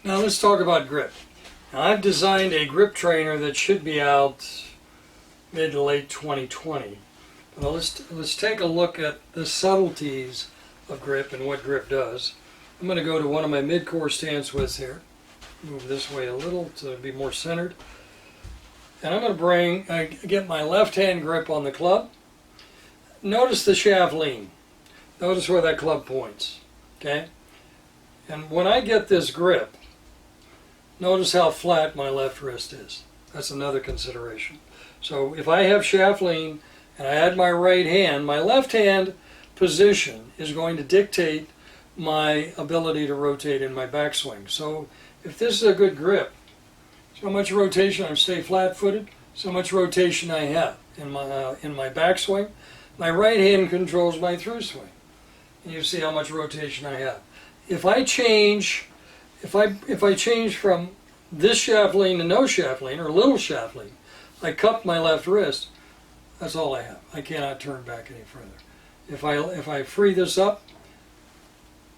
Now let's talk about grip. Now, I've designed a grip trainer that should be out mid to late 2020. Well, let's take a look at the subtleties of grip and what grip does. I'm going to go to one of my mid-core stance widths here. Move this way a little to be more centered. And I'm going to get my left hand grip on the club. Notice the shaft lean. Notice where that club points. Okay? And when I get this grip, notice how flat my left wrist is. That's another consideration. So if I have shaft lean and I add my right hand, my left hand position is going to dictate my ability to rotate in my backswing. So if this is a good grip, so much rotation, I stay flat-footed, so much rotation I have in my backswing. My right hand controls my through swing. And you see how much rotation I have. If I change from this shaft lean to no shaft lean, or little shaft lean, I cup my left wrist, that's all I have. I cannot turn back any further. If I free this up,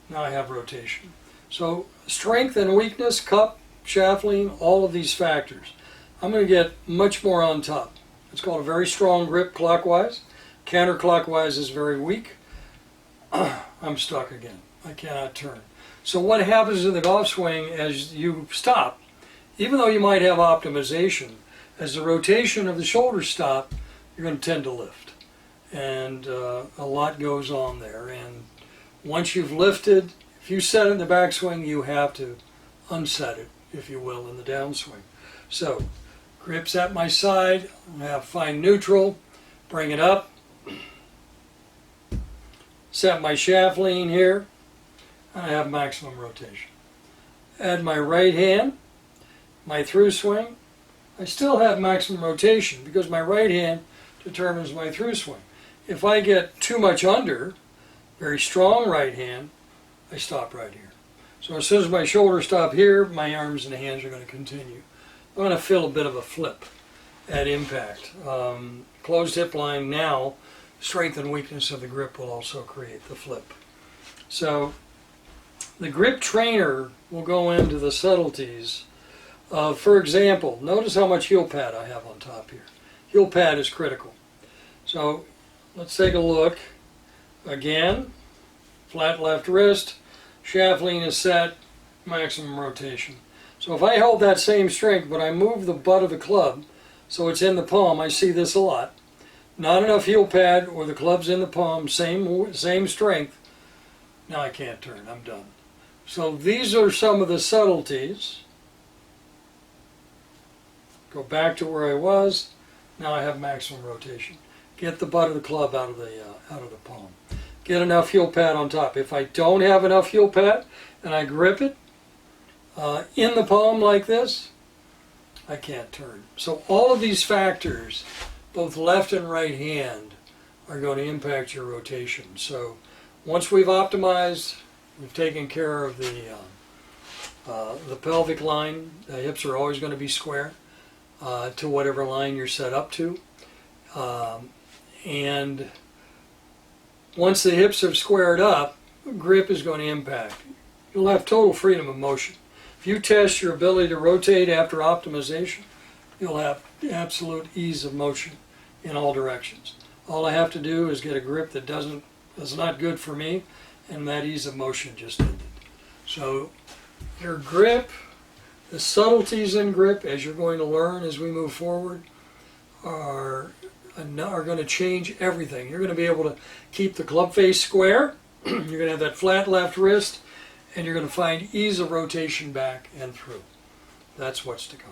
now I have rotation. So strength and weakness, cup, shaft lean, all of these factors. I'm going to get much more on top. It's called a very strong grip clockwise. Counterclockwise is very weak. I'm stuck again. I cannot turn. So what happens in the golf swing as you stop, even though you might have optimization, as the rotation of the shoulders stop, you're going to tend to lift. And a lot goes on there. And once you've lifted, if you set it in the backswing, you have to unset it, if you will, in the downswing. So, grips at my side, I have fine neutral, bring it up, set my shaft lean here, and I have maximum rotation. Add my right hand, my through swing, I still have maximum rotation because my right hand determines my through swing. If I get too much under, very strong right hand, I stop right here. So as soon as my shoulders stop here, my arms and hands are going to continue. I'm going to feel a bit of a flip at impact. Closed hip line now, strength and weakness of the grip will also create the flip. So the grip trainer will go into the subtleties of, for example, notice how much heel pad I have on top here. Heel pad is critical. So let's take a look. Again, flat left wrist, shaft lean is set, maximum rotation. So if I hold that same strength, but I move the butt of the club so it's in the palm, I see this a lot. Not enough heel pad or the club's in the palm, same strength. Now I can't turn, I'm done. So these are some of the subtleties. Go back to where I was. Now I have maximum rotation. Get the butt of the club out of the palm. Get enough heel pad on top. If I don't have enough heel pad and I grip it in the palm like this, I can't turn. So all of these factors, both left and right hand, are going to impact your rotation. So once we've optimized, we've taken care of the pelvic line. The hips are always going to be square to whatever line you're set up to. And once the hips are squared up, grip is going to impact. You'll have total freedom of motion. If you test your ability to rotate after optimization, you'll have absolute ease of motion in all directions. All I have to do is get a grip that's not good for me, and that ease of motion just ended. So your grip, the subtleties in grip, as you're going to learn as we move forward, are going to change everything. You're going to be able to keep the club face square, you're going to have that flat left wrist, and you're going to find ease of rotation back and through. That's what's to come.